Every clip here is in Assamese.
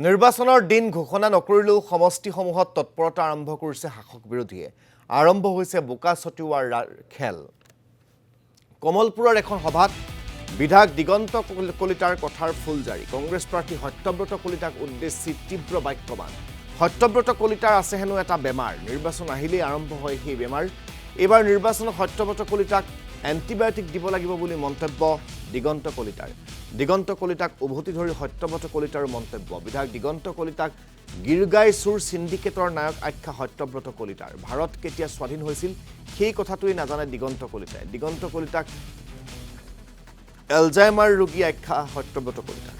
নিৰ্বাচনৰ দিন ঘোষণা নকৰিলেও সমষ্টিসমূহত তৎপৰতা আৰম্ভ কৰিছে শাসক বিৰোধীয়ে। আৰম্ভ হৈছে বোকা ছটিওৱাৰ খেল। কমলপুৰৰ এখন সভাত বিধায়ক দিগন্ত কলিতাৰ কথাৰ ফুলজাৰি। কংগ্ৰেছ প্ৰাৰ্থী সত্যব্ৰত কলিতাক উদ্দেশ্যি তীব্ৰ বাক্যবাণ। সত্যব্ৰত কলিতাৰ আছে হেনো এটা বেমাৰ। নিৰ্বাচন আহিলেই আৰম্ভ হয় সেই বেমাৰ। এইবাৰ নিৰ্বাচনত সত্যব্ৰত কলিতাক এণ্টিবায়টিক দিব লাগিব বুলি মন্তব্য দিগন্ত কলিতাৰ। দিগন্ত কলিতাক উভতি ধৰি সত্যব্ৰত কলিতাৰো মন্তব্য। বিধায়ক দিগন্ত কলিতাক গিৰগাই চুৰ চিণ্ডিকেটৰ নায়ক আখ্যা সত্যব্ৰত কলিতাৰ। ভাৰত কেতিয়া স্বাধীন হৈছিল সেই কথাটোৱেই নাজানে দিগন্ত কলিতাই। দিগন্ত কলিতাক এলজাইমাৰ ৰোগী আখ্যা সত্যব্ৰত কলিতাৰ।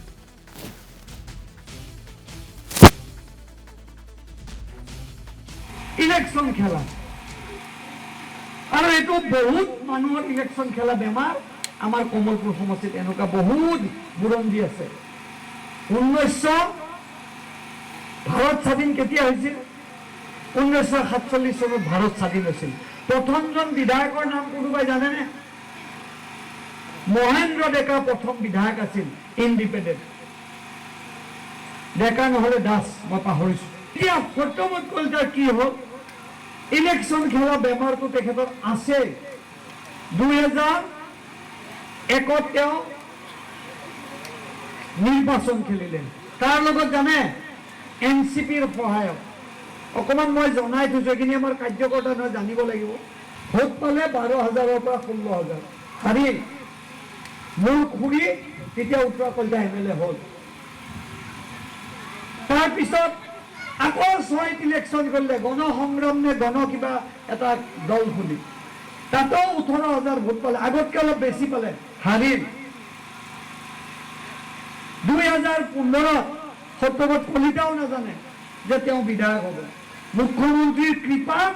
ইলেকশন খেলা আৰু এইটো বহুত মানুহৰ ইলেকশন খেলা বেমাৰ। আমাৰ কমলপুৰ সমষ্টিত এনেকুৱা বহুত বুৰঞ্জী আছে। 1900 ভাৰত স্বাধীন কেতিয়া হৈছিল? 1947 চনত ভাৰত স্বাধীন হৈছিল। প্ৰথমজন বিধায়কৰ নাম কোনোবাই জানেনে? মহেন্দ্ৰ ডেকা প্ৰথম বিধায়ক আছিল ইণ্ডিপেণ্ডেণ্ট। ডেকা নহলে দাস, মই পাহৰিছো। এতিয়া সত্যব্ৰত কলিতাৰ কি হ'ল? ইলেকশন খেলা বেমাৰটো তেখেতৰ আছে। 2001 তেওঁ নিৰ্বাচন খেলিলে। তাৰ লগত জানে এনচিপিৰ সহায়ক। অকমান মই জনাই থৈছো, এইখিনি আমাৰ কাৰ্যকৰ্তা নহয়, জানিব লাগিব। ভোট পালে 12,000-ৰ পৰা 16,000। হাৰিল মোৰ খুৰী তেতিয়া উত্তৰ কলিতা এমএলএ হ'ল। তাৰপিছত আকৌ 6 ইলেকশন কৰিলে, গণ সংগ্ৰাম নে গণ কিবা এটা দল খুলি, তাতো 18,000 ভোট পালে। আগতকে অলপ বেছি পালে, হাৰিল। 2015 সত্যব্ৰত কলিতাও নাজানে যে তেওঁ বিধায়ক হ'ব। মুখ্যমন্ত্ৰীৰ কৃপাত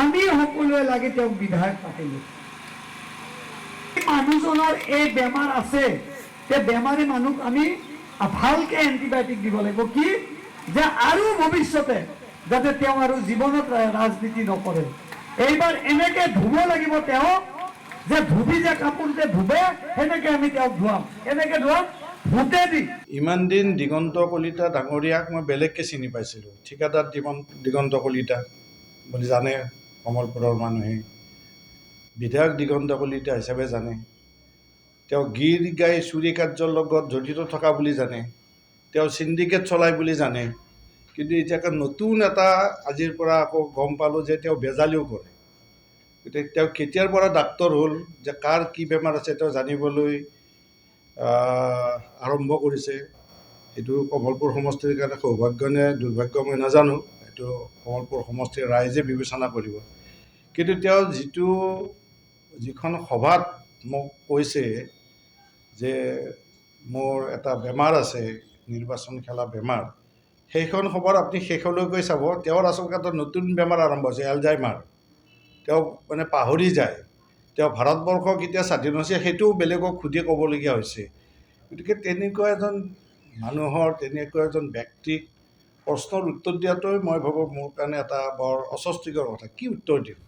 আমি সকলোৱে লাগি তেওঁক বিধায়ক পাতিলো। মানুহজনৰ এই বেমাৰ আছে। এই বেমাৰী মানুহক আমি ভালকে এণ্টিবায়টিক দিব লাগিব। কি যে আৰু ভৱিষ্যতে যাতে তেওঁ আৰু জীৱনত ৰাজনীতি নকৰে। এইবাৰ এনেকে ধুব লাগিব তেওঁক যে ধুবি যে কাপোৰ যে ধুবে সেনেকে আমি তেওঁক ধুৱাম। এনেকে ধুৱাম ভোটে দি। ইমান দিন দিগন্ত কলিতা ডাঙৰীয়াক মই বেলেগকৈ চিনি পাইছিলোঁ। ঠিকাদাৰ দিগন্ত কলিতা বুলি জানে কমলপুৰৰ মানুহে। বিধায়ক দিগন্ত কলিতা হিচাপে জানে। তেওঁ গিৰগাই চুৰি কাৰ্যৰ লগত জড়িত থকা বুলি জানে। তেওঁ চিণ্ডিকেট চলায় বুলি জানে। কিন্তু এতিয়া নতুন এটা আজিৰ পৰা আকৌ গম পালোঁ যে তেওঁ বেজালিও কৰে। গতিকে তেওঁ কেতিয়াৰ পৰা ডাক্তৰ হ'ল, যে কাৰ কি বেমাৰ আছে তেওঁ জানিবলৈ আৰম্ভ কৰিছে। এইটো কমলপুৰ সমষ্টিৰ কাৰণে সৌভাগ্য নে দুৰ্ভাগ্য মই নাজানো। এইটো কমলপুৰ সমষ্টিৰ ৰাইজে বিবেচনা কৰিব। কিন্তু তেওঁ যিখন সভাত মোক কৈছে যে মোৰ এটা বেমাৰ আছে, নিৰ্বাচন খেলা বেমাৰ, সেইখন সভাত আপুনি শেষলৈকে চাব, তেওঁৰ আচলতে এটা নতুন বেমাৰ আৰম্ভ হৈছে, এলজাইমাৰ। তেওঁ মানে পাহৰি যায়। তেওঁ ভাৰতবৰ্ষ কেতিয়া স্বাধীন হৈছে সেইটোও বেলেগক সুধি ক'বলগীয়া হৈছে। গতিকে তেনেকুৱা এজন মানুহৰ, তেনেকুৱা এজন ব্যক্তিক প্ৰশ্নৰ উত্তৰ দিয়াটোৱে মই ভাবোঁ মোৰ কাৰণে এটা বৰ অস্বস্তিকৰ কথা। কি উত্তৰ দিম?